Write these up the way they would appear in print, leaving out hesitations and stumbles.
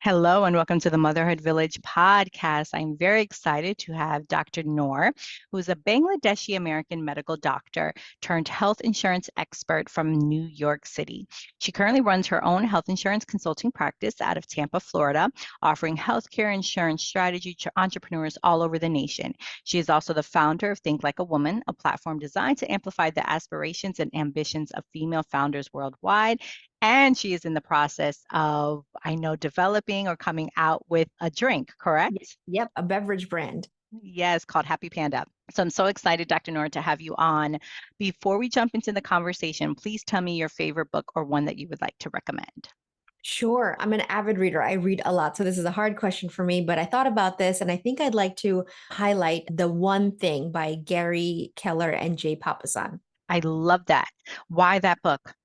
Hello and welcome to the Motherhood Village podcast. I'm very excited to have Dr. Noor, who is a Bangladeshi American medical doctor turned health insurance expert from New York City. She currently runs her own health insurance consulting practice out of Tampa, Florida, offering healthcare insurance strategy to entrepreneurs all over the nation. She is also the founder of Think Like a Woman, a platform designed to amplify the aspirations and ambitions of female founders worldwide. And she is in the process of, I know, developing or coming out with a drink, correct? Yep, a beverage brand. Yes, called Happy Panda. So I'm so excited, Dr. Noor, to have you on. Before we jump into the conversation, please tell me your favorite book or one that you would like to recommend. Sure, I'm an avid reader. I read a lot. So this is a hard question for me, but I thought about this and I think I'd like to highlight The One Thing by Gary Keller and Jay Papasan. I love that. Why that book?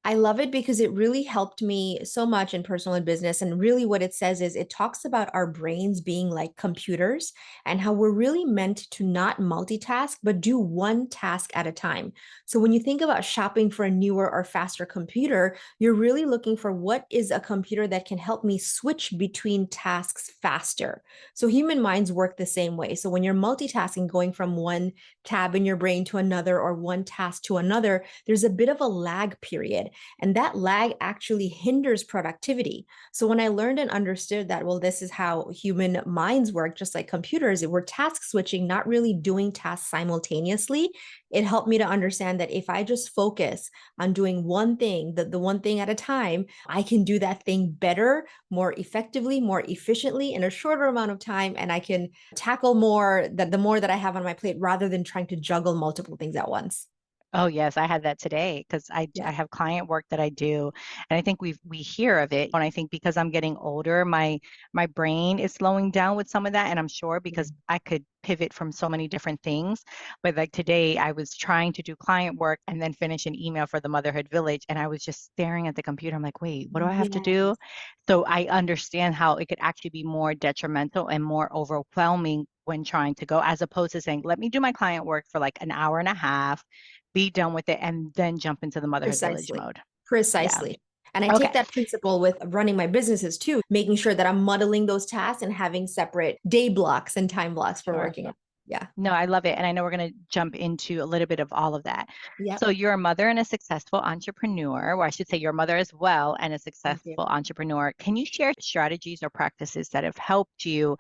I love it because it really helped me so much in personal and business. And really, what it says is it talks about our brains being like computers and how we're really meant to not multitask, but do one task at a time. So, when you think about shopping for a newer or faster computer, you're really looking for what is a computer that can help me switch between tasks faster. So, human minds work the same way. So, when you're multitasking, going from one tab in your brain to another or one task to another, there's a bit of a lag period. And that lag actually hinders productivity. So when I learned and understood that, well, this is how human minds work, just like computers, we're task switching, not really doing tasks simultaneously. It helped me to understand that if I just focus on doing one thing, the one thing at a time, I can do that thing better, more effectively, more efficiently in a shorter amount of time. And I can tackle more that the more that I have on my plate rather than trying to juggle multiple things at once. Oh yes, I had that today because I Yeah. have client work that I do, and I think we hear of it. And I think because I'm getting older, my brain is slowing down with some of that, and I'm sure because I could pivot from so many different things. But like today, I was trying to do client work and then finish an email for the Motherhood Village, and I was just staring at the computer. I'm like, wait, what do I have to do? Yes. So I understand how it could actually be more detrimental and more overwhelming when trying to go, as opposed to saying, let me do my client work for like an hour and a half, be done with it, and then jump into the Motherhood Village Precisely. mode. Yeah. Precisely. And I Okay. take that principle with running my businesses too, making sure that I'm muddling those tasks and having separate day blocks and time blocks for Sure. working on. Yeah. No, I love it. And I know we're going to jump into a little bit of all of that. Yep. So you're a mother and a successful entrepreneur, or I should say you're a mother as well and a Thank you. successful entrepreneur. Can you share strategies or practices that have helped you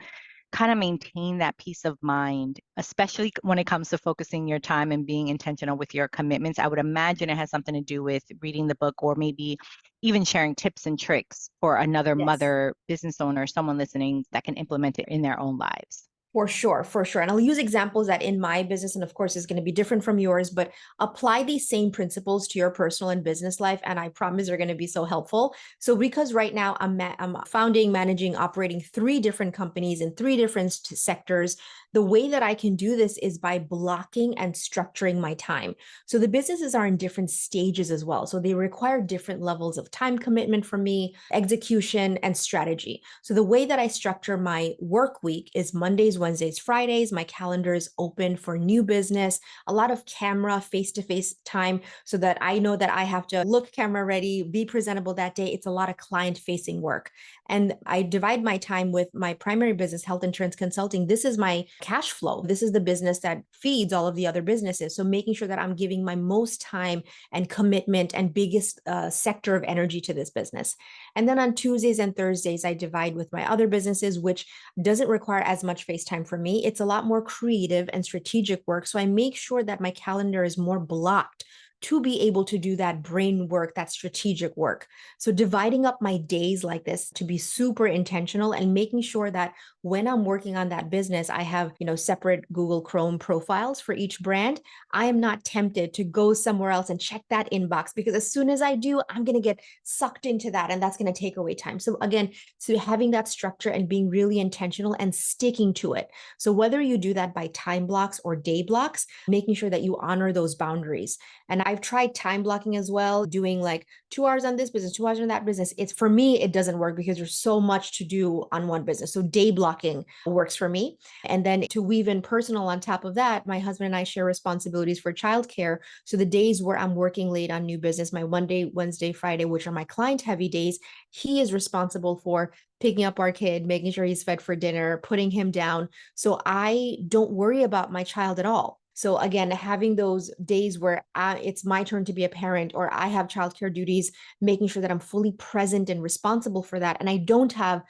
kind of maintain that peace of mind, especially when it comes to focusing your time and being intentional with your commitments? I would imagine it has something to do with reading the book or maybe even sharing tips and tricks for another Yes. mother, business owner, someone listening that can implement it in their own lives. For sure, for sure. And I'll use examples that in my business, and of course, is going to be different from yours, but apply these same principles to your personal and business life. And I promise they're going to be so helpful. So, because right now I'm founding, managing, operating three different companies in three different sectors, the way that I can do this is by blocking and structuring my time. So, the businesses are in different stages as well. So, they require different levels of time commitment from me, execution, and strategy. So, the way that I structure my work week is Mondays, Wednesdays, Fridays. My calendar is open for new business, a lot of camera, face to face time so that I know that I have to look camera ready, be presentable that day. It's a lot of client facing work. And I divide my time with my primary business, health insurance consulting. This is my cash flow. This is the business that feeds all of the other businesses. So making sure that I'm giving my most time and commitment and biggest sector of energy to this business. And then on Tuesdays and Thursdays, I divide with my other businesses, which doesn't require as much face time for me. It's a lot more creative and strategic work. So I make sure that my calendar is more blocked to be able to do that brain work, that strategic work. So dividing up my days like this to be super intentional and making sure that when I'm working on that business, I have, separate Google Chrome profiles for each brand. I am not tempted to go somewhere else and check that inbox because as soon as I do, I'm going to get sucked into that and that's going to take away time. So again, so having that structure and being really intentional and sticking to it. So whether you do that by time blocks or day blocks, making sure that you honor those boundaries. And I've tried time blocking as well, doing like 2 hours on this business, 2 hours on that business. It's for me, it doesn't work because there's so much to do on one business. So day blocking works for me. And then to weave in personal on top of that, my husband and I share responsibilities for childcare. So the days where I'm working late on new business, my Monday, Wednesday, Friday, which are my client heavy days, he is responsible for picking up our kid, making sure he's fed for dinner, putting him down. So I don't worry about my child at all. So again, having those days where it's my turn to be a parent or I have childcare duties, making sure that I'm fully present and responsible for that. And I don't have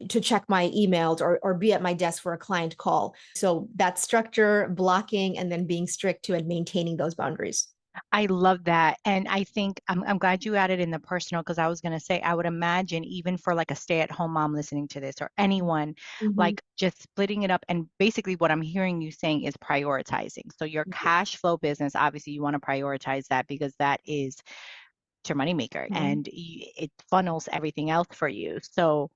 to check my emails or be at my desk for a client call. So that structure, blocking, and then being strict to and maintaining those boundaries. I love that. And I think I'm glad you added in the personal because I was going to say, I would imagine even for like a stay-at-home mom listening to this or anyone, Mhm. like just splitting it up. And basically, what I'm hearing you saying is prioritizing. So, your cash flow business, obviously, you want to prioritize that because that is your moneymaker Mhm. and it funnels everything else for you. So,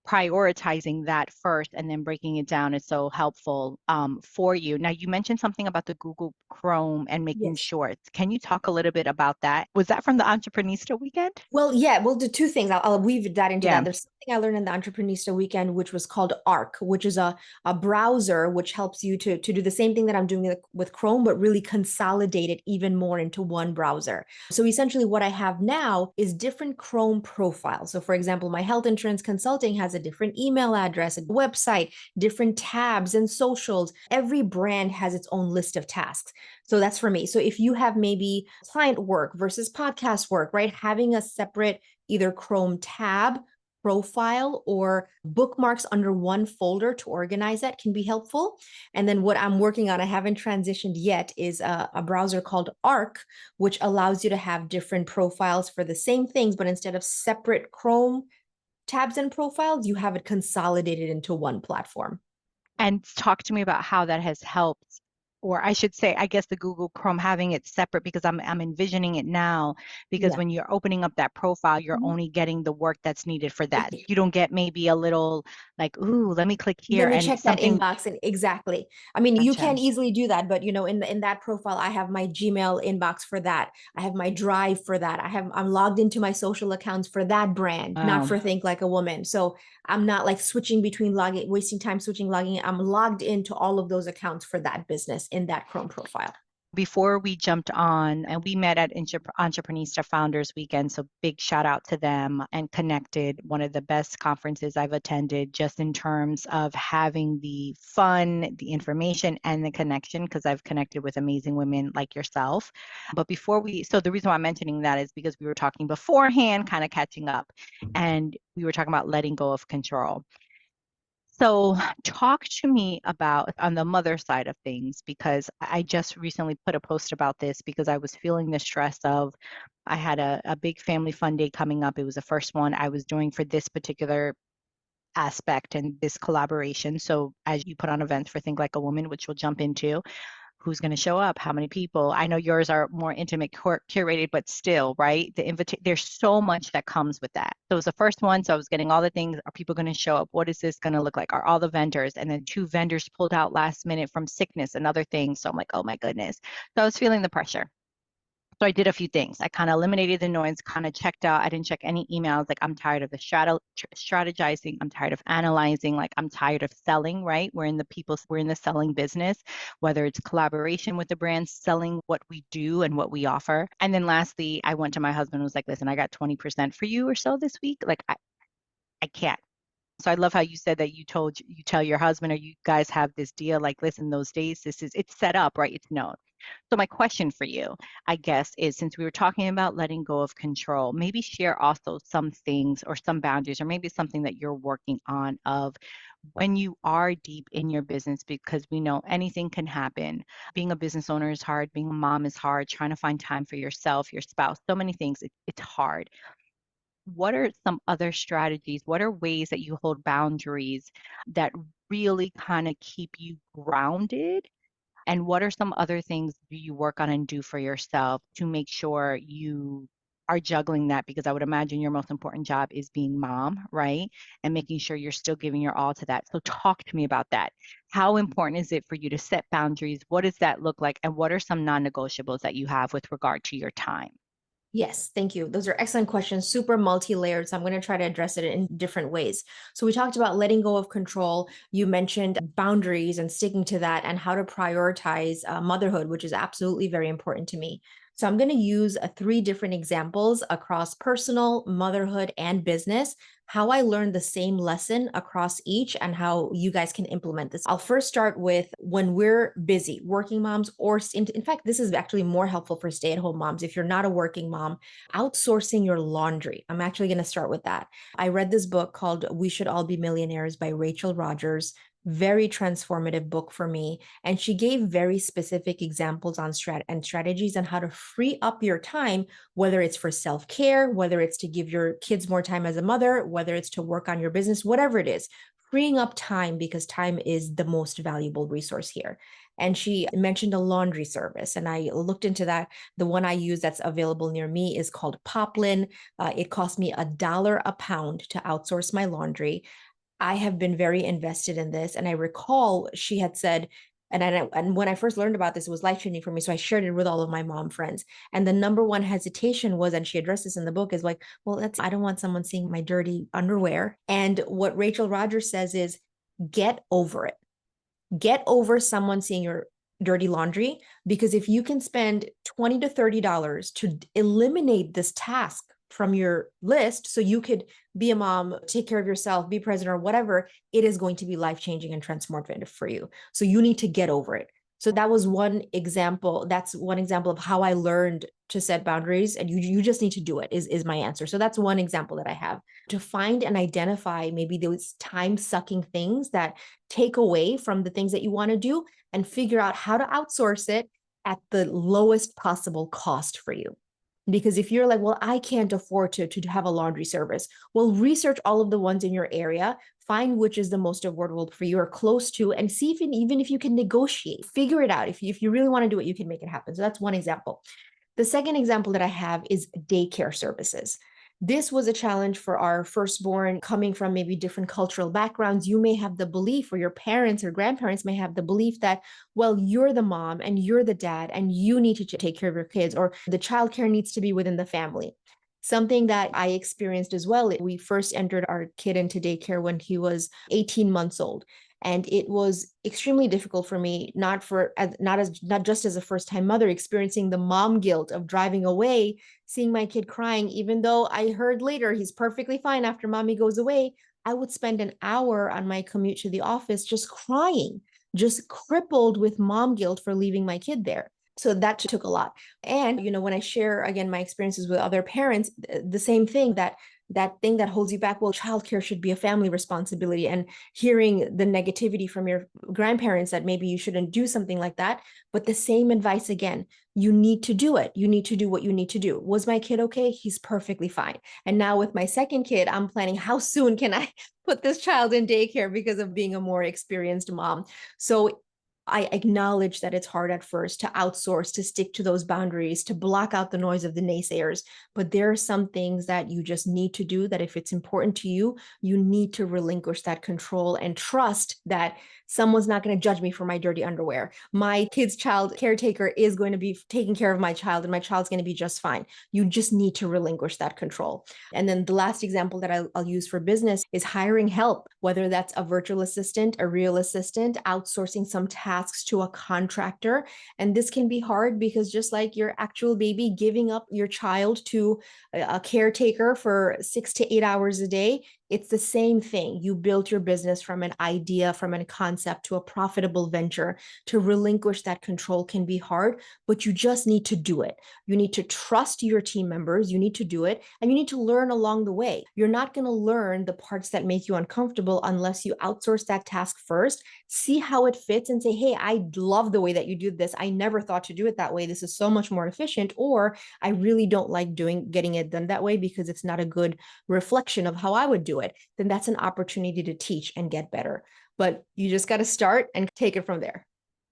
prioritizing that first and then breaking it down is so helpful for you. Now, you mentioned something about the Google Chrome and making Yes. shorts. Can you talk a little bit about that? Was that from the Entreprenista weekend? Well, yeah, we'll do two things. I'll weave that into Yeah. that. There's something I learned in the Entreprenista weekend, which was called Arc, which is a browser which helps you to do the same thing that I'm doing with Chrome, but really consolidate it even more into one browser. So essentially, what I have now is different Chrome profiles. So, for example, my health insurance consulting has a different email address, a website, different tabs and socials. Every brand has its own list of tasks. So that's for me. So if you have maybe client work versus podcast work, right? Having a separate either Chrome tab profile or bookmarks under one folder to organize that can be helpful. And then what I'm working on, I haven't transitioned yet, is a browser called Arc, which allows you to have different profiles for the same things, but instead of separate Chrome tabs and profiles, you have it consolidated into one platform. And talk to me about how that has helped, or I should say, I guess the Google Chrome having it separate because I'm envisioning it now because Yeah. when you're opening up that profile, you're Mhm. only getting the work that's needed for that. You don't get maybe a little like, ooh, let me click Let here me and check that something. inbox and exactly. I mean, you Gotcha. can easily do that, but in that profile, I have my Gmail inbox for that. I have my Drive for that. I'm logged into my social accounts for that brand, not Wow. for Think Like a Woman. So I'm not like switching between logging, wasting time switching, logging. I'm logged into all of those accounts for that business in that Chrome profile. Before we jumped on and we met at Entreprenista Founders Weekend, so big shout out to them and connected. One of the best conferences I've attended, just in terms of having the fun, the information, and the connection, because I've connected with amazing women like yourself. But so the reason why I'm mentioning that is because we were talking beforehand, kind of catching up, and we were talking about letting go of control. So, talk to me about on the mother side of things, because I just recently put a post about this because I was feeling the stress of I had a big family fun day coming up. It was the first one I was doing for this particular aspect and this collaboration. So, as you put on events for Think Like a Woman, which we'll jump into, who's going to show up, how many people. I know yours are more intimate, curated, but still, right? There's so much that comes with that. So it was the first one, so I was getting all the things. Are people going to show up? What is this going to look like? Are all the vendors? And then two vendors pulled out last minute from sickness and other things. So I'm like, oh my goodness. So I was feeling the pressure. So I did a few things. I kind of eliminated the noise, kind of checked out. I didn't check any emails. Like, I'm tired of the strategizing. I'm tired of analyzing. Like, I'm tired of selling, right? We're in the selling business, whether it's collaboration with the brands, selling what we do and what we offer. And then lastly, I went to my husband and was like, listen, I got 20% for you or so this week. Like, I can't. So I love how you said that you tell your husband or you guys have this deal like, listen, those days, it's set up, right? It's known. So my question for you, I guess, is since we were talking about letting go of control, maybe share also some things or some boundaries or maybe something that you're working on of when you are deep in your business, because we know anything can happen. Being a business owner is hard, being a mom is hard, trying to find time for yourself, your spouse, so many things, it's hard. What are some other strategies? What are ways that you hold boundaries that really kind of keep you grounded? And what are some other things do you work on and do for yourself to make sure you are juggling that, because I would imagine your most important job is being mom, right? And making sure you're still giving your all to that. So talk to me about that. How important is it for you to set boundaries? What does that look like? And what are some non-negotiables that you have with regard to your time? Yes, thank you. Those are excellent questions, super multi-layered. So I'm going to try to address it in different ways. So we talked about letting go of control. You mentioned boundaries and sticking to that and how to prioritize motherhood, which is absolutely very important to me. So I'm going to use three different examples across personal, motherhood, and business, how I learned the same lesson across each and how you guys can implement this. I'll first start with when we're busy, working moms, or in fact, this is actually more helpful for stay-at-home moms. If you're not a working mom, outsourcing your laundry. I'm actually going to start with that. I read this book called We Should All Be Millionaires by Rachel Rogers. Very transformative book for me. And she gave very specific examples on strategies on how to free up your time, whether it's for self-care, whether it's to give your kids more time as a mother, whether it's to work on your business, whatever it is, freeing up time, because time is the most valuable resource here. And she mentioned a laundry service, and I looked into that. The one I use that's available near me is called Poplin. It cost me $1 a pound to outsource my laundry. I have been very invested in this. And I recall she had said, and when I first learned about this, it was life changing for me. So I shared it with all of my mom friends. And the number one hesitation was, and she addressed this in the book, is like, well, I don't want someone seeing my dirty underwear. And what Rachel Rogers says is, get over it. Get over someone seeing your dirty laundry, because if you can spend $20 to $30 to eliminate this task from your list so you could be a mom, take care of yourself, be present, or whatever, it is going to be life-changing and transformative for you. So you need to get over it. So that was one example. That's one example of how I learned to set boundaries, and you just need to do it is my answer. So that's one example that I have, to find and identify maybe those time-sucking things that take away from the things that you want to do, and figure out how to outsource it at the lowest possible cost for you. Because if you're like, well, I can't afford to have a laundry service, well, research all of the ones in your area, find which is the most affordable for you or close to, and see if even if you can negotiate, figure it out. If you really want to do it, you can make it happen. So that's one example. The second example that I have is daycare services. This was a challenge for our firstborn, coming from maybe different cultural backgrounds. You may have the belief, or your parents or grandparents may have the belief that, well, you're the mom and you're the dad and you need to take care of your kids, or the childcare needs to be within the family. Something that I experienced as well. We first entered our kid into daycare when he was 18 months old. And it was extremely difficult for me, not just as a first time mother, experiencing the mom guilt of driving away, seeing my kid crying, even though I heard later he's perfectly fine after mommy goes away. I would spend an hour on my commute to the office just crying, just crippled with mom guilt for leaving my kid there. So that took a lot. And, when I share again my experiences with other parents, the same thing, that thing that holds you back, well, childcare should be a family responsibility, and hearing the negativity from your grandparents that maybe you shouldn't do something like that. But the same advice again, you need to do it. You need to do what you need to do. Was my kid okay? He's perfectly fine. And now with my second kid, I'm planning, how soon can I put this child in daycare because of being a more experienced mom? So I acknowledge that it's hard at first to outsource, to stick to those boundaries, to block out the noise of the naysayers. But there are some things that you just need to do, that if it's important to you, you need to relinquish that control and trust that someone's not going to judge me for my dirty underwear. My kid's child caretaker is going to be taking care of my child, and my child's going to be just fine. You just need to relinquish that control. And then the last example that I'll use for business is hiring help, whether that's a virtual assistant, a real assistant, outsourcing some tasks to a contractor. And this can be hard because, just like your actual baby, giving up your child to a caretaker for 6 to 8 hours a day, it's the same thing. You built your business from an idea, from a concept to a profitable venture. To relinquish that control can be hard, but you just need to do it. You need to trust your team members. You need to do it, and you need to learn along the way. You're not going to learn the parts that make you uncomfortable unless you outsource that task first, see how it fits, and say, hey, I love the way that you do this. I never thought to do it that way. This is so much more efficient. Or I really don't like getting it done that way because it's not a good reflection of how I would do it. Then that's an opportunity to teach and get better. But you just got to start and take it from there.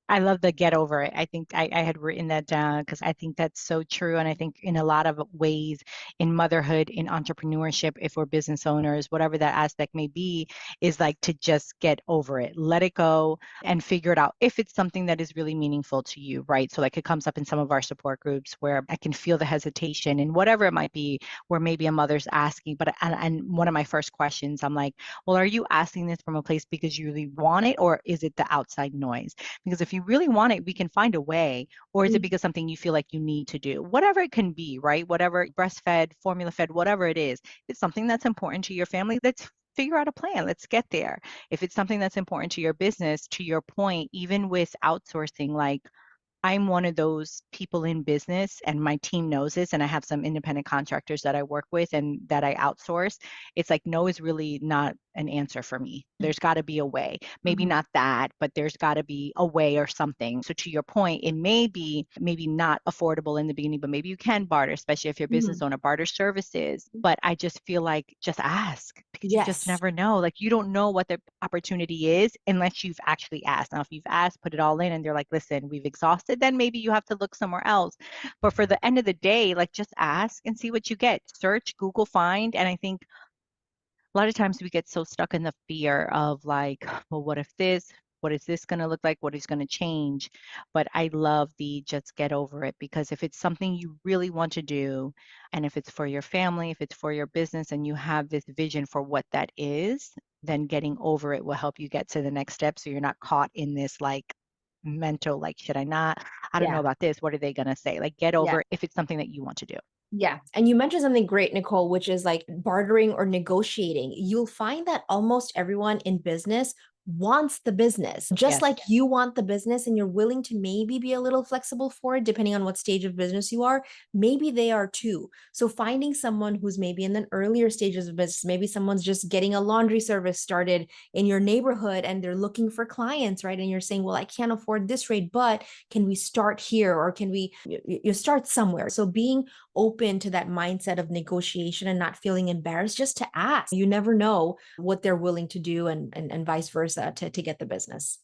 I love the get over it. I think I had written that down because I think that's so true. And I think in a lot of ways in motherhood, in entrepreneurship, if we're business owners, whatever that aspect may be, is like to just get over it, let it go and figure it out if it's something that is really meaningful to you, right? So like it comes up in some of our support groups where I can feel the hesitation and whatever it might be, where maybe a mother's asking, but and one of my first questions, I'm like, well, are you asking this from a place because you really want it, or is it the outside noise? Because if you really want it, we can find a way. Or is it Mm. because something you feel like you need to do? Whatever it can be, right? Whatever breastfed, formula fed, whatever it is, it's something that's important to your family. Let's figure out a plan. Let's get there. If it's something that's important to your business, to your point, even with outsourcing, like I'm one of those people in business, and my team knows this, and I have some independent contractors that I work with and that I outsource. It's like no is really not an answer for me. There's got to be a way. Maybe Mhm. not that, but there's got to be a way or something. So to your point, it may be maybe not affordable in the beginning, but maybe you can barter, especially if you're a business Mhm. owner, barter services. But I just feel like just ask because you just Yes. never know. Like you don't know what the opportunity is unless you've actually asked. Now, if you've asked, put it all in, and they're like, listen, we've exhausted, then maybe you have to look somewhere else. But for the end of the day, like just ask and see what you get. Search, Google, find. And I think a lot of times we get so stuck in the fear of like, well, what if this? What is this going to look like? What is going to change? But I love the just get over it because if it's something you really want to do, and if it's for your family, if it's for your business, and you have this vision for what that is, then getting over it will help you get to the next step. So you're not caught in this like mental, like, should I not? I don't know Yeah. about this. What are they going to say? Like, get Yeah. over it if it's something that you want to do. Yeah. And you mentioned something great, Nicole, which is like bartering or negotiating. You'll find that almost everyone in business wants the business, just Yes. like you want the business, and you're willing to maybe be a little flexible for it, depending on what stage of business you are. Maybe they are too. So finding someone who's maybe in the earlier stages of business, maybe someone's just getting a laundry service started in your neighborhood and they're looking for clients, right? And you're saying, well, I can't afford this rate, but can we start here? Or can we, you start somewhere? So being open to that mindset of negotiation and not feeling embarrassed just to ask. You never know what they're willing to do, and vice versa to get the business.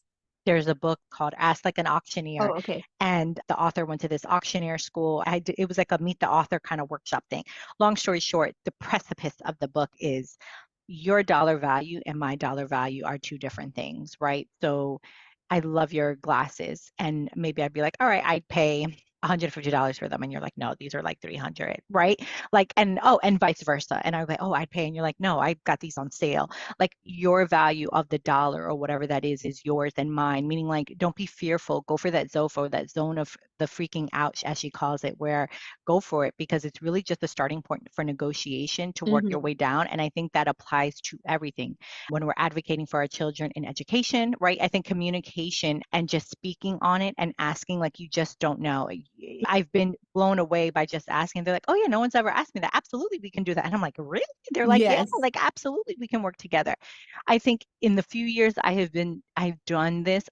There's a book called Ask Like an Auctioneer, Oh, okay. and the author went to this auctioneer school. It was like a meet the author kind of workshop thing. Long story short, the precipice of the book is your dollar value and my dollar value are two different things, right? So I love your glasses, and maybe I'd be like, all right, I'd pay $150 for them, and you're like, no, these are like 300, right? Like, and oh, and vice versa. And I'm like, oh, I'd pay, and you're like, no, I got these on sale. Like your value of the dollar or whatever that is yours and mine. Meaning, like, don't be fearful. Go for that ZOFO, that zone of the freaking out, as she calls it, where go for it because it's really just a starting point for negotiation to work your Mhm. way down. And I think that applies to everything when we're advocating for our children in education, right? I think communication and just speaking on it and asking like you just don't know. I've been blown away by just asking. They're like, oh yeah, no one's ever asked me that. Absolutely, we can do that. And I'm like, really? They're like, yeah, Yes. like absolutely, we can work together. I think in the few years I've done this,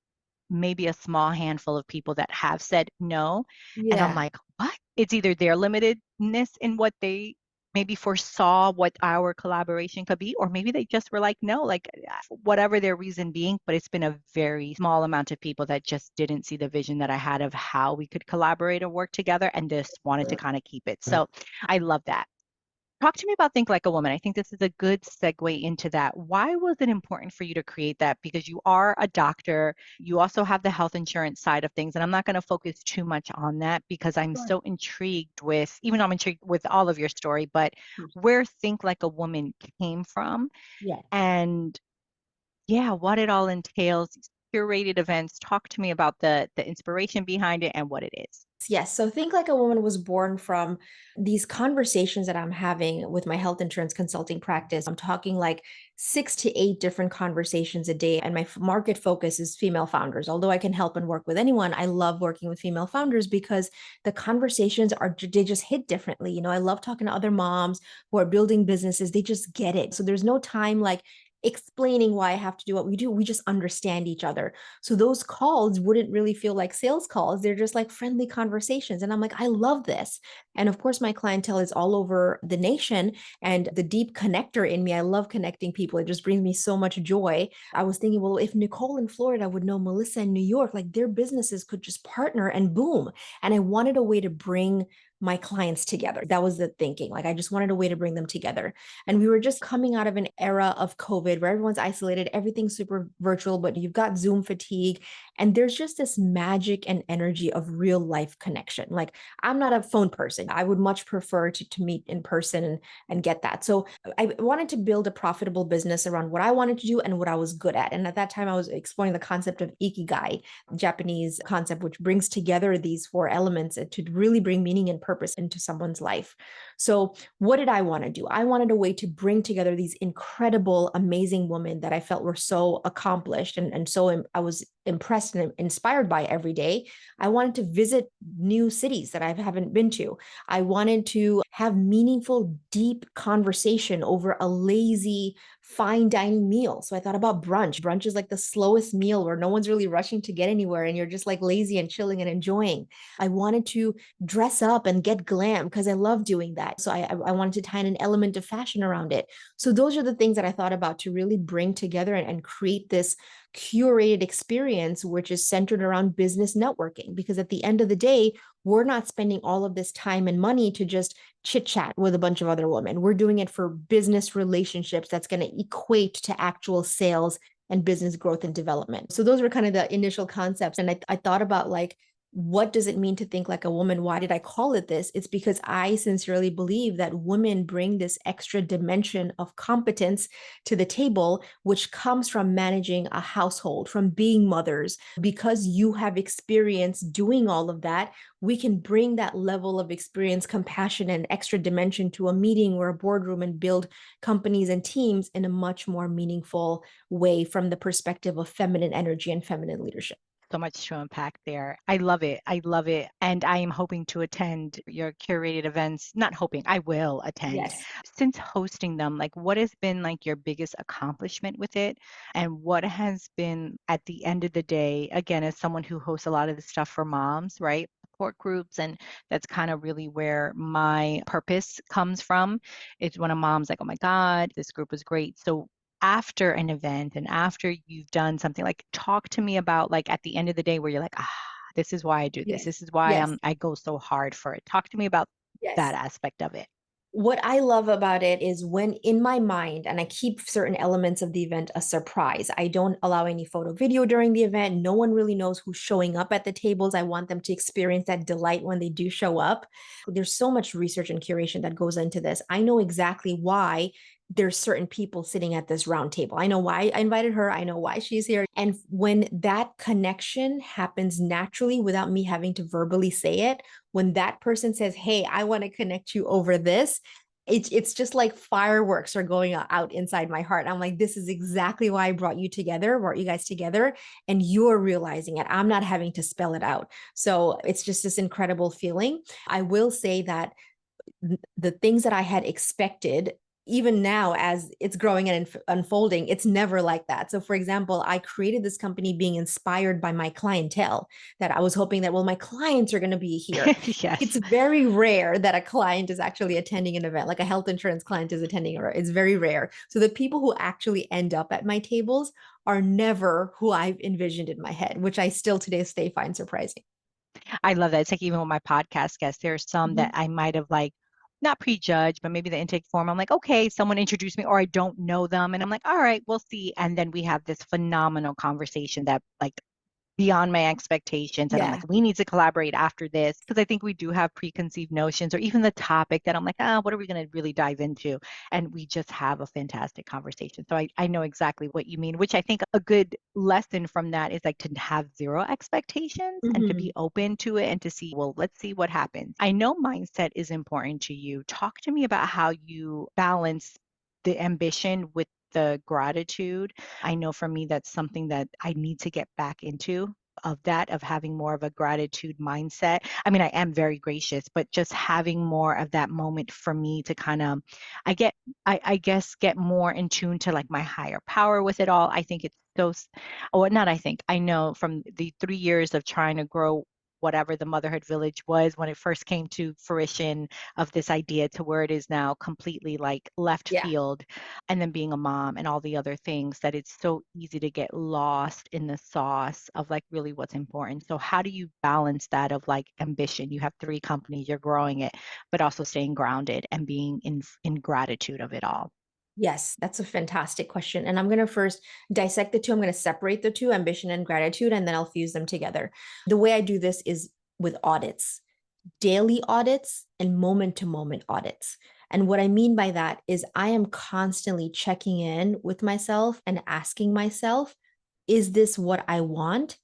maybe a small handful of people that have said no. And I'm Yeah. like, what? It's either their limitedness in what they maybe foresaw what our collaboration could be, or maybe they just were like, no, like whatever their reason being. But it's been a very small amount of people that just didn't see the vision that I had of how we could collaborate or work together and just wanted to kind of keep it. So I love that. Talk to me about Think Like a Woman. I think this is a good segue into that. Why was it important for you to create that? Because you are a doctor, you also have the health insurance side of things. And I'm not going to focus too much on that because I'm Sure. so intrigued with, even though I'm intrigued with all of your story, but where Think Like a Woman came from Yeah. and yeah, what it all entails, these curated events. Talk to me about the inspiration behind it and what it is. Yes. So Think Like a Woman was born from these conversations that I'm having with my health insurance consulting practice. I'm talking like 6 to 8 different conversations a day. And my market focus is female founders. Although I can help and work with anyone, I love working with female founders because the conversations are, they just hit differently. I love talking to other moms who are building businesses. They just get it. So there's no time like explaining why I have to do what we do. We just understand each other. So those calls wouldn't really feel like sales calls. They're just like friendly conversations. And I'm like, I love this. And of course, my clientele is all over the nation, and the deep connector in me, I love connecting people. It just brings me so much joy. I was thinking, well, if Nicole in Florida would know Melissa in New York, like their businesses could just partner and boom. And I wanted a way to bring my clients together. That was the thinking. Like I just wanted a way to bring them together. And we were just coming out of an era of COVID where everyone's isolated, everything's super virtual, but you've got Zoom fatigue. And there's just this magic and energy of real life connection. Like I'm not a phone person. I would much prefer to meet in person and get that. So I wanted to build a profitable business around what I wanted to do and what I was good at. And at that time, I was exploring the concept of ikigai, Japanese concept, which brings together these four elements to really bring meaning and purpose into someone's life. So what did I want to do? I wanted a way to bring together these incredible, amazing women that I felt were so accomplished and so I was impressed and inspired by every day. I wanted to visit new cities that I haven't been to. I wanted to have meaningful, deep conversation over a lazy, fine dining meal. So I thought about brunch. Brunch is like the slowest meal where no one's really rushing to get anywhere and you're just like lazy and chilling and enjoying. I wanted to dress up and get glam because I love doing that. So I wanted to tie in an element of fashion around it. So those are the things that I thought about to really bring together and create this curated experience, which is centered around business networking. Because at the end of the day, we're not spending all of this time and money to just chit chat with a bunch of other women. We're doing it for business relationships that's going to equate to actual sales and business growth and development. So those were kind of the initial concepts. And I thought about like, what does it mean to think like a woman? Why did I call it this? It's because I sincerely believe that women bring this extra dimension of competence to the table, which comes from managing a household, from being mothers. Because you have experience doing all of that, we can bring that level of experience, compassion, and extra dimension to a meeting or a boardroom and build companies and teams in a much more meaningful way from the perspective of feminine energy and feminine leadership. So much to unpack there. I love it. I love it. And I am hoping to attend your curated events. Not hoping, I will attend. Yes. Since hosting them, like what has been like your biggest accomplishment with it? And what has been at the end of the day, again, as someone who hosts a lot of the stuff for moms, right? Support groups. And that's kind of really where my purpose comes from. It's when a mom's like, oh my God, this group was great. So after an event and after you've done something, like talk to me about like at the end of the day where you're like, ah, this is why I do this. Yes. This is why Yes. I go so hard for it. Talk to me about that Yes. aspect of it. What I love about it is when in my mind, and I keep certain elements of the event a surprise. I don't allow any photo video during the event. No one really knows who's showing up at the tables. I want them to experience that delight when they do show up. There's so much research and curation that goes into this. I know exactly why there's certain people sitting at this round table. I know why I invited her. I know why she's here. And when that connection happens naturally without me having to verbally say it, when that person says, hey, I want to connect you over this, it's just like fireworks are going out inside my heart. I'm like, this is exactly why I brought you guys together, and you're realizing it. I'm not having to spell it out. So it's just this incredible feeling. I will say that the things that I had expected, even now as it's growing and unfolding, it's never like that. So, for example, I created this company being inspired by my clientele, that I was hoping that, well, my clients are going to be here. It's Yes. very rare that a client is actually attending an event, like a health insurance client is attending it. It's very rare. So the people who actually end up at my tables are never who I've envisioned in my head, which I still today find surprising. I love that. It's like even with my podcast guests, there's some that Mhm. I might have like not prejudged, but maybe the intake form, I'm like, okay, someone introduced me or I don't know them. And I'm like, all right, we'll see. And then we have this phenomenal conversation that like beyond my expectations. And I'm Yeah. like, we need to collaborate after this because I think we do have preconceived notions or even the topic that I'm like, ah, what are we going to really dive into? And we just have a fantastic conversation. So I know exactly what you mean, which I think a good lesson from that is like to have zero expectations and to be Mhm. open to it and to see, well, let's see what happens. I know mindset is important to you. Talk to me about how you balance the ambition with the gratitude. I know for me, that's something that I need to get back into. of that, of having more of a gratitude mindset. I mean, I am very gracious, but just having more of that moment for me to kind of, I get, I guess, get more in tune to like my higher power with it all. I think it's so, oh, not I think, I know from the 3 years of trying to grow whatever the Motherhood Village was when it first came to fruition of this idea to where it is now completely like left Yeah. field, and then being a mom and all the other things, that it's so easy to get lost in the sauce of like really what's important. So how do you balance that of like ambition? You have three companies, you're growing it, but also staying grounded and being in gratitude of it all. Yes, that's a fantastic question. And I'm going to first dissect the two. I'm going to separate the two, ambition and gratitude, and then I'll fuse them together. The way I do this is with audits, daily audits and moment to moment audits. And what I mean by that is I am constantly checking in with myself and asking myself, is this what I want?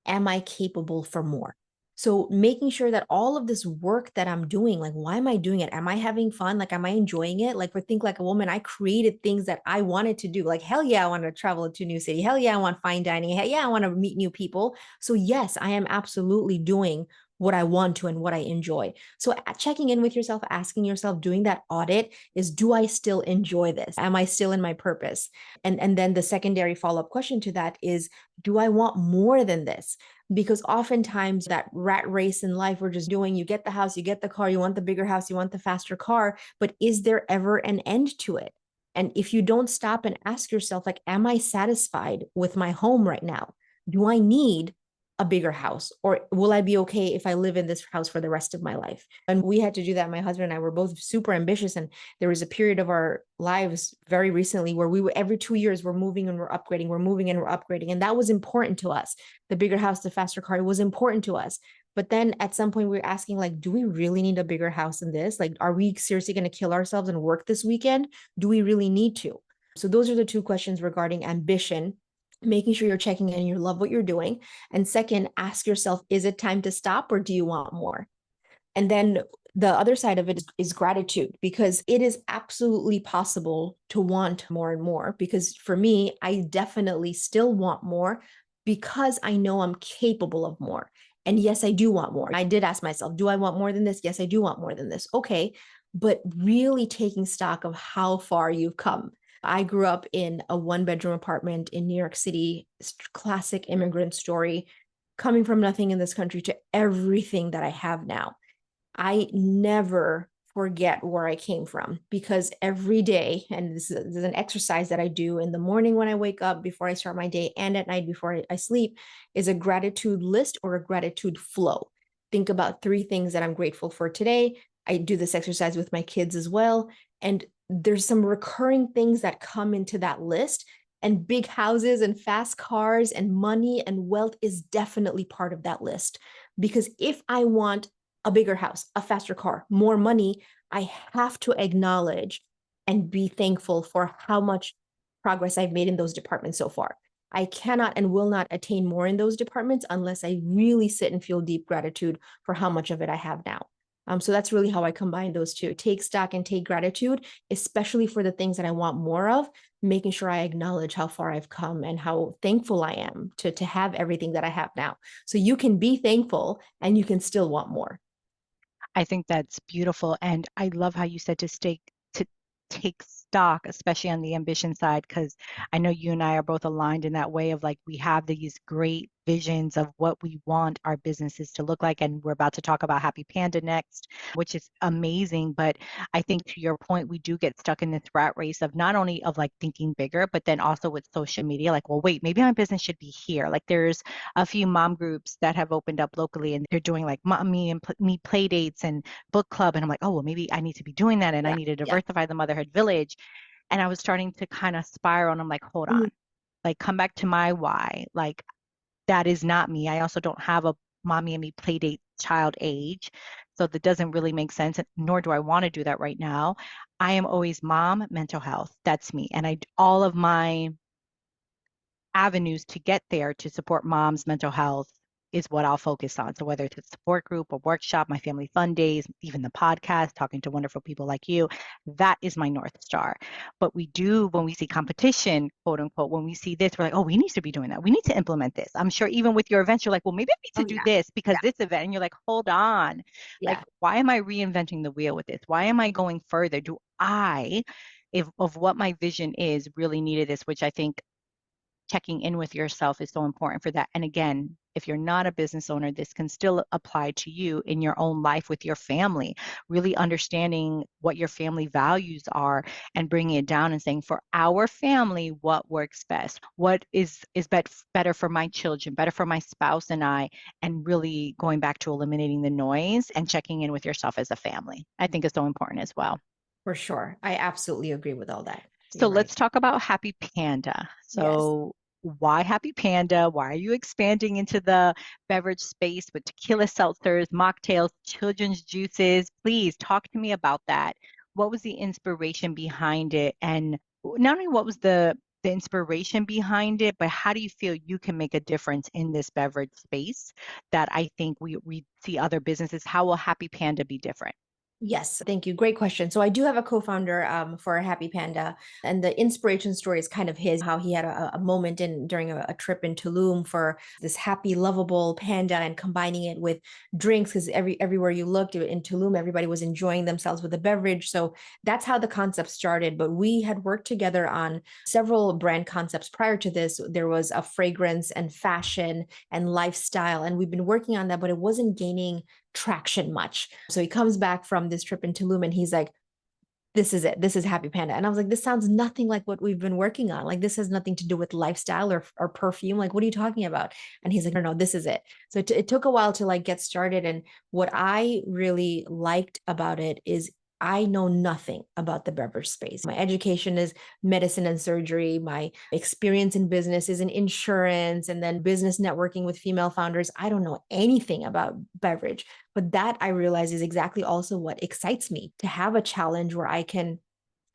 Am I capable for more? So making sure that all of this work that I'm doing, like, why am I doing it? Am I having fun? Like, am I enjoying it? Like, for Think Like a Woman, I created things that I wanted to do. Like, hell yeah, I want to travel to a new city. Hell yeah, I want fine dining. Hell yeah, I want to meet new people. So yes, I am absolutely doing what I want to and what I enjoy. So checking in with yourself, asking yourself, doing that audit is, do I still enjoy this? Am I still in my purpose? And then the secondary follow-up question to that is, do I want more than this? Because oftentimes that rat race in life we're just doing, you get the house, you get the car, you want the bigger house, you want the faster car, but is there ever an end to it? And if you don't stop and ask yourself, like, am I satisfied with my home right now? Do I need a bigger house, or will I be okay if I live in this house for the rest of my life? And we had to do that. My husband and I were both super ambitious, and there was a period of our lives very recently where we were, every 2 years we're moving and we're upgrading, we're moving and we're upgrading, and that was important to us. The bigger house, the faster car was important to us. But then at some point we were asking, like, do we really need a bigger house than this? Like, are we seriously going to kill ourselves and work this weekend? Do we really need to? So those are the two questions regarding ambition, making sure you're checking in and you love what you're doing. And second, ask yourself, is it time to stop, or do you want more? And then the other side of it is gratitude, because it is absolutely possible to want more and more. Because for me, I definitely still want more because I know I'm capable of more. And yes, I do want more. I did ask myself, do I want more than this? Yes, I do want more than this. Okay. But really taking stock of how far you've come. I grew up in a one-bedroom apartment in New York City, classic immigrant story, coming from nothing in this country to everything that I have now. I never forget where I came from, because every day, and this is an exercise that I do in the morning when I wake up, before I start my day, and at night before I sleep, is a gratitude list or a gratitude flow. Think about three things that I'm grateful for today. I do this exercise with my kids as well. And there's some recurring things that come into that list. And big houses and fast cars and money and wealth is definitely part of that list. Because if I want a bigger house, a faster car, more money, I have to acknowledge and be thankful for how much progress I've made in those departments so far. I cannot and will not attain more in those departments unless I really sit and feel deep gratitude for how much of it I have now. So that's really how I combine those two. Take stock and take gratitude, especially for the things that I want more of, making sure I acknowledge how far I've come and how thankful I am to have everything that I have now. So you can be thankful and you can still want more. I think that's beautiful. And I love how you said to take stock, especially on the ambition side, because I know you and I are both aligned in that way of like we have these great visions of what we want our businesses to look like. And we're about to talk about Happy Panda next, which is amazing. But I think to your point, we do get stuck in this rat race of not only of like thinking bigger, but then also with social media, like, well, wait, maybe my business should be here. Like there's a few mom groups that have opened up locally and they're doing like mommy and me play dates and book club. And I'm like, oh, well, maybe I need to be doing that and I Yeah, need to yeah. diversify the Motherhood Village. And I was starting to kind of spiral and I'm like, hold on, Mhm. like come back to my why. Like that is not me. I also don't have a mommy and me play date child age. So that doesn't really make sense, nor do I want to do that right now. I am always mom, mental health. That's me. And all of my avenues to get there to support mom's mental health is what I'll focus on. So whether it's a support group, a workshop, my family fun days, even the podcast, talking to wonderful people like you, that is my North Star. But we do, when we see competition, quote unquote, when we see this, we're like, oh, we need to be doing that. We need to implement this. I'm sure even with your events, you're like, well, maybe I need Oh to do yeah. this because Yeah. this event, and you're like, hold on. Like, Yeah. why am I reinventing the wheel with this? Why am I going further? Do I, if of what my vision is, really needed this, which I think checking in with yourself is so important for that. And again, if you're not a business owner, this can still apply to you in your own life with your family, really understanding what your family values are and bringing it down and saying, for our family, what works best? What is better for my children, better for my spouse and I, and really going back to eliminating the noise and checking in with yourself as a family. I think is so important as well. For sure. I absolutely agree with all that. So You're right. let's talk about Happy Panda. Yes. So why Happy Panda? Why are you expanding into the beverage space with tequila seltzers, mocktails, children's juices? Please talk to me about that. What was the inspiration behind it? And not only what was the inspiration behind it, but how do you feel you can make a difference in this beverage space that I think we see other businesses? How will Happy Panda be different? Yes, thank you. Great question. So I do have a co-founder for Happy Panda, and the inspiration story is kind of his. How he had a moment in during a trip in Tulum for this happy, lovable panda, and combining it with drinks because everywhere you looked in Tulum, everybody was enjoying themselves with a beverage. So that's how the concept started. But we had worked together on several brand concepts prior to this. There was a fragrance and fashion and lifestyle, and we've been working on that, but it wasn't gaining traction much. So he comes back from this trip in Tulum and he's like, this is it. This is Happy Panda. And I was like, this sounds nothing like what we've been working on. Like, this has nothing to do with lifestyle or perfume. Like, what are you talking about? And he's like, no, no, this is it. So it took a while to like get started. And what I really liked about it is I know nothing about the beverage space. My education is medicine and surgery. My experience in business is in insurance and then business networking with female founders. I don't know anything about beverage, but that I realize is exactly also what excites me to have a challenge where I can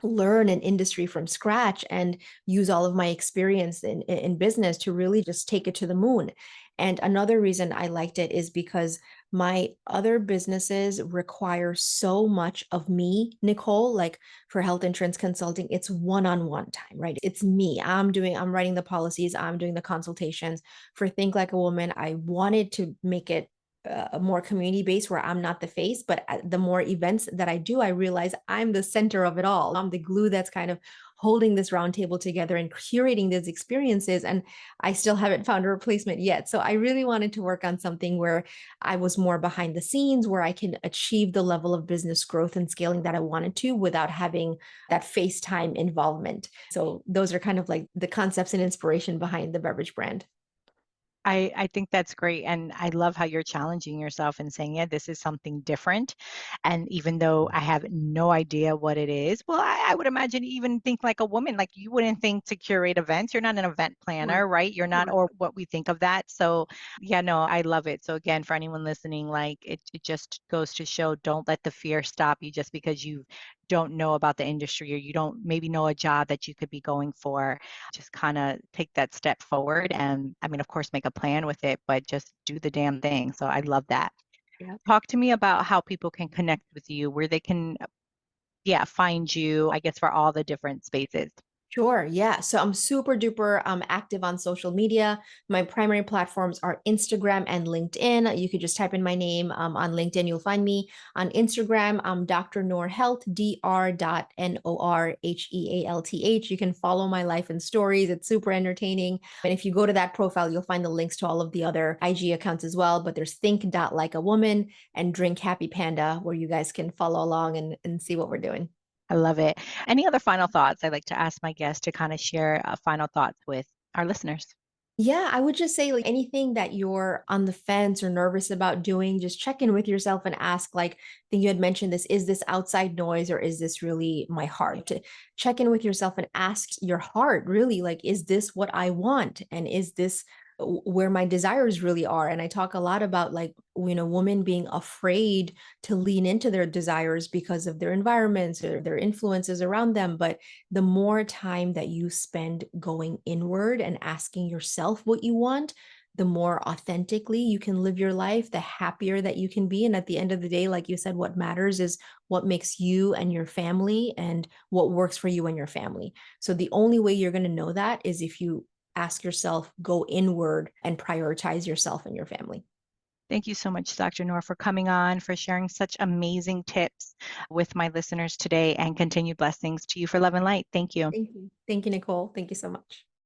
learn an industry from scratch and use all of my experience in business to really just take it to the moon. And another reason I liked it is because my other businesses require so much of me, Nicole, like for health insurance consulting, it's one-on-one time, right? It's me. I'm writing the policies, I'm doing the consultations. For Think Like a Woman, I wanted to make it more community based where I'm not the face, but the more events that I do, I realize I'm the center of it all. I'm the glue that's kind of holding this roundtable together and curating these experiences. And I still haven't found a replacement yet. So I really wanted to work on something where I was more behind the scenes, where I can achieve the level of business growth and scaling that I wanted to without having that FaceTime involvement. So those are kind of like the concepts and inspiration behind the beverage brand. I think that's great. And I love how you're challenging yourself and saying, yeah, this is something different. And even though I have no idea what it is, well, I would imagine even think like a woman, like you wouldn't think to curate events. You're not an event Right. planner, right? You're not, Right. or what we think of that. So yeah, no, I love it. So again, for anyone listening, like it just goes to show, don't let the fear stop you just because you don't know about the industry or you don't maybe know a job that you could be going for. Just kind of take that step forward and I mean, of course, make a plan with it, but just do the damn thing. So I love that. Yeah. Talk to me about how people can connect with you, where they can, yeah, find you, I guess, for all the different spaces. Sure. Yeah. So I'm super duper active on social media. My primary platforms are Instagram and LinkedIn. You could just type in my name on LinkedIn. You'll find me on Instagram. I'm Dr. Noor Health, Dr. Norhealth. You can follow my life and stories. It's super entertaining. And if you go to that profile, you'll find the links to all of the other IG accounts as well. But there's Think Like a Woman and Drink Happy Panda, where you guys can follow along and see what we're doing. I love it. Any other final thoughts? I'd like to ask my guests to kind of share final thoughts with our listeners. Yeah, I would just say like anything that you're on the fence or nervous about doing, just check in with yourself and ask, like, I think you had mentioned this, is this outside noise or is this really my heart? To check in with yourself and ask your heart, really, like, is this what I want? And is this where my desires really are? And I talk a lot about like, women being afraid to lean into their desires because of their environments or their influences around them. But the more time that you spend going inward and asking yourself what you want, the more authentically you can live your life, the happier that you can be. And at the end of the day, like you said, what matters is what makes you and your family and what works for you and your family. So the only way you're going to know that is if you ask yourself, go inward and prioritize yourself and your family. Thank you so much, Dr. Noor, for coming on, for sharing such amazing tips with my listeners today, and continued blessings to you for love and light. Thank you. Thank you. Thank you, Nicole. Thank you so much.